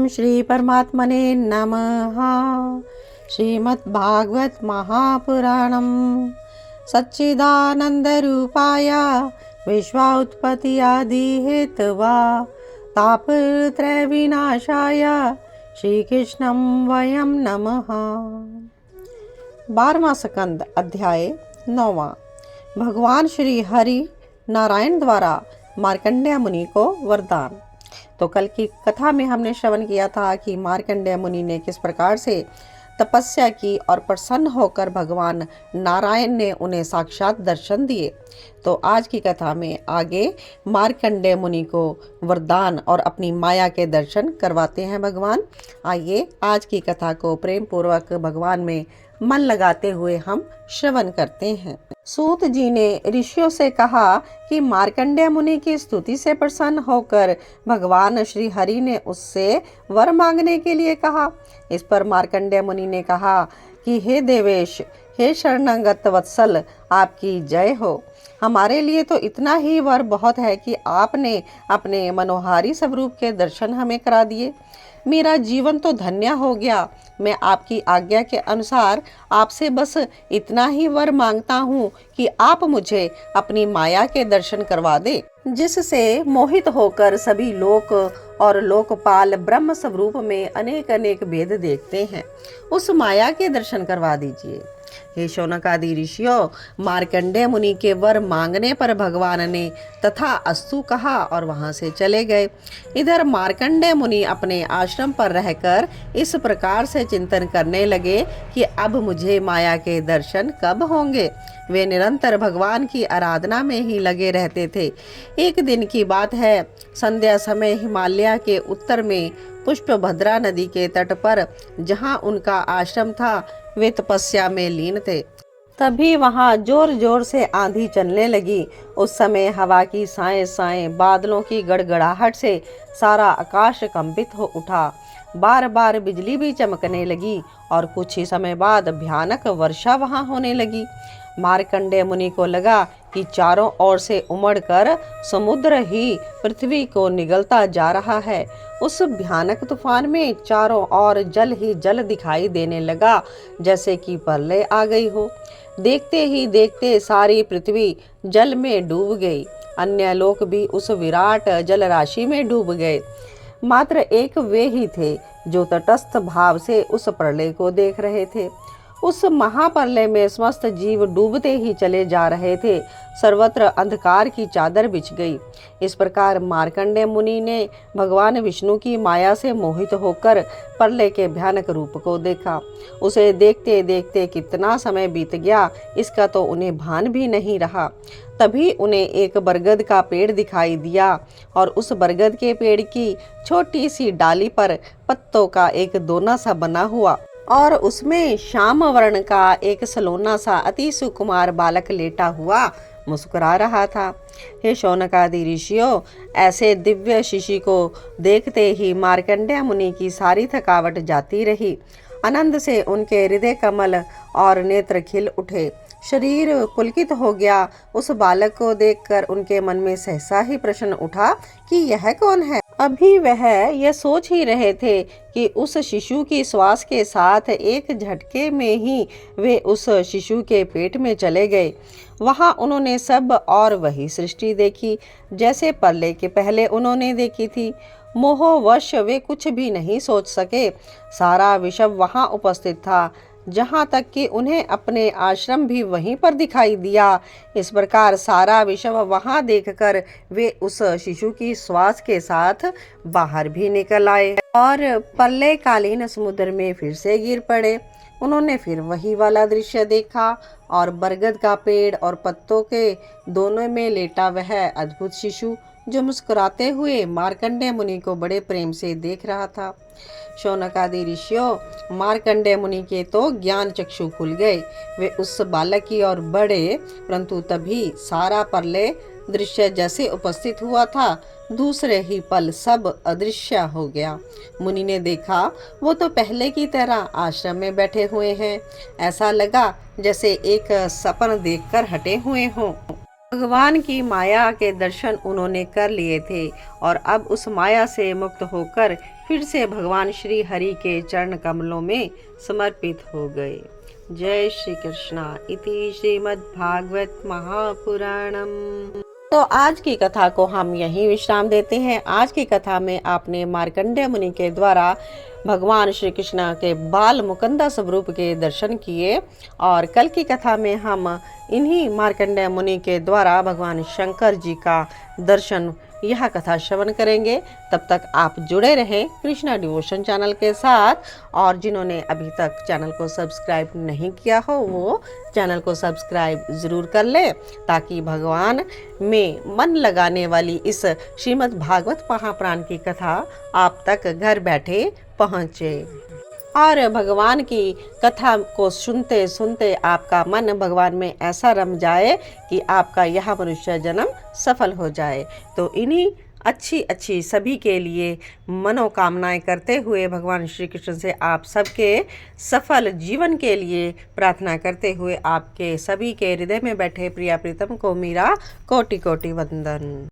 श्री परमात्मने नमः। श्रीमद्भागवत महापुराणम सच्चिदानंदरूपाय विश्वोत्पत्ति आदि हेतवा तापत्रय विनाशाय श्री कृष्णं वयं नमः। 12वां स्कंद अध्याय 9। भगवान श्री हरि नारायण द्वारा मार्कंडेय मुनि को वरदान। तो कल की कथा में हमने श्रवण किया था कि मार्कंडेय मुनि ने किस प्रकार से तपस्या की और प्रसन्न होकर भगवान नारायण ने उन्हें साक्षात दर्शन दिए। तो आज की कथा में आगे मार्कंडेय मुनि को वरदान और अपनी माया के दर्शन करवाते हैं भगवान। आइए आज की कथा को प्रेम पूर्वक भगवान में मन लगाते हुए हम श्रवण करते हैं। सूत जी ने ऋषियों से कहा कि मार्कंडेय मुनि की स्तुति से प्रसन्न होकर भगवान श्री हरि ने उससे वर मांगने के लिए कहा। इस पर मार्कंडेय मुनि ने कहा कि हे देवेश, हे शरणागत वत्सल, आपकी जय हो। हमारे लिए तो इतना ही वर बहुत है कि आपने अपने मनोहारी स्वरूप के दर्शन हमें करा दिए। मेरा जीवन तो धन्य हो गया। मैं आपकी आज्ञा के अनुसार आपसे बस इतना ही वर मांगता हूँ कि आप मुझे अपनी माया के दर्शन करवा दे, जिससे मोहित होकर सभी लोक और लोकपाल ब्रह्म स्वरूप में अनेक अनेक भेद देखते हैं। उस माया के दर्शन करवा दीजिए। हे शौनक आदि ऋषियों, मार्कंडेय मुनि के वर मांगने पर भगवान ने तथा अस्तु कहा और वहां से चले गए। इधर मार्कंडेय मुनि अपने आश्रम पर रहकर इस प्रकार से चिंतन करने लगे कि अब मुझे माया के दर्शन कब होंगे। वे निरंतर भगवान की आराधना में ही लगे रहते थे। एक दिन की बात है, संध्या समय हिमालय के उत्तर में पुष्पभद्रा नदी के तट पर जहाँ उनका आश्रम था, वे तपस्या में लीन थे। तभी वहां जोर जोर से आंधी चलने लगी। उस समय हवा की साएं साएं बादलों की गड़गड़ाहट से सारा आकाश कंपित हो उठा। बार बार बिजली भी चमकने लगी और कुछ ही समय बाद भयानक वर्षा वहां होने लगी। मार्कंडेय मुनि को लगा कि चारों ओर से उमड़कर समुद्र ही पृथ्वी को निगलता जा रहा है। उस भयानक तूफान में चारों ओर जल ही जल दिखाई देने लगा, जैसे कि प्रलय आ गई हो। देखते ही देखते सारी पृथ्वी जल में डूब गई। अन्य लोक भी उस विराट जल राशि में डूब गए। मात्र एक वे ही थे जो तटस्थ भाव से उस प्रलय को देख रहे थे। उस महाप्रलय में समस्त जीव डूबते ही चले जा रहे थे। सर्वत्र अंधकार की चादर बिछ गई। इस प्रकार मार्कंडेय मुनि ने भगवान विष्णु की माया से मोहित होकर प्रलय के भयानक रूप को देखा। उसे देखते देखते कितना समय बीत गया, इसका तो उन्हें भान भी नहीं रहा। तभी उन्हें एक बरगद का पेड़ दिखाई दिया और उस बरगद के पेड़ की छोटी सी डाली पर पत्तों का एक दोना सा बना हुआ और उसमें श्याम वर्ण का एक सलोना सा अति सुकुमार बालक लेटा हुआ मुस्कुरा रहा था। हे शौनकादि ऋषियों, ऐसे दिव्य शिशु को देखते ही मार्कंडेय मुनि की सारी थकावट जाती रही। आनंद से उनके हृदय कमल और नेत्र खिल उठे। शरीर पुलकित हो गया। उस बालक को देखकर उनके मन में सहसा ही प्रश्न उठा कि यह कौन है। अभी वह यह सोच ही रहे थे कि उस शिशु की श्वास के साथ एक झटके में ही वे उस शिशु के पेट में चले गए। वहां उन्होंने सब और वही सृष्टि देखी जैसे प्रलय के पहले उन्होंने देखी थी। मोहवश वे कुछ भी नहीं सोच सके। सारा विश्व वहां उपस्थित था, जहाँ तक कि उन्हें अपने आश्रम भी वहीं पर दिखाई दिया। इस प्रकार सारा विश्व वहां देखकर वे उस शिशु की श्वास के साथ बाहर भी निकल आए और प्रलयकालीन समुद्र में फिर से गिर पड़े। उन्होंने फिर वही वाला दृश्य देखा और बरगद का पेड़ और पत्तों के दोनों में लेटा वह अद्भुत शिशु जो मुस्कुराते हुए मार्कंडेय मुनि को बड़े प्रेम से देख रहा था। शौनकादि ऋषियों, मार्कंडेय मुनि के तो ज्ञान चक्षु खुल गए। वे उस बालक की ओर बढ़े, परंतु तभी सारा प्रलय दृश्य जैसे उपस्थित हुआ था, दूसरे ही पल सब अदृश्य हो गया। मुनि ने देखा वो तो पहले की तरह आश्रम में बैठे हुए हैं। ऐसा लगा जैसे एक सपन देखकर हटे हुए हों। भगवान की माया के दर्शन उन्होंने कर लिए थे और अब उस माया से मुक्त होकर फिर से भगवान श्री हरि के चरण कमलों में समर्पित हो गए। जय श्री कृष्णा। इति श्रीमद् भागवत महापुराणम। तो आज की कथा को हम यहीं विश्राम देते हैं। आज की कथा में आपने मार्कंडेय मुनि के द्वारा भगवान श्री कृष्ण के बाल मुकुंदा स्वरूप के दर्शन किए और कल की कथा में हम इन्हीं मार्कंडेय मुनि के द्वारा भगवान शंकर जी का दर्शन, यह कथा श्रवण करेंगे। तब तक आप जुड़े रहें कृष्णा डिवोशन चैनल के साथ, और जिन्होंने अभी तक चैनल को सब्सक्राइब नहीं किया हो वो चैनल को सब्सक्राइब ज़रूर कर लें, ताकि भगवान में मन लगाने वाली इस श्रीमद् भागवत महापुराण की कथा आप तक घर बैठे पहुँचे और भगवान की कथा को सुनते सुनते आपका मन भगवान में ऐसा रम जाए कि आपका यह मनुष्य जन्म सफल हो जाए। तो इन्हीं अच्छी अच्छी सभी के लिए मनोकामनाएं करते हुए भगवान श्री कृष्ण से आप सबके सफल जीवन के लिए प्रार्थना करते हुए आपके सभी के हृदय में बैठे प्रिया प्रीतम को मेरा कोटि कोटि वंदन।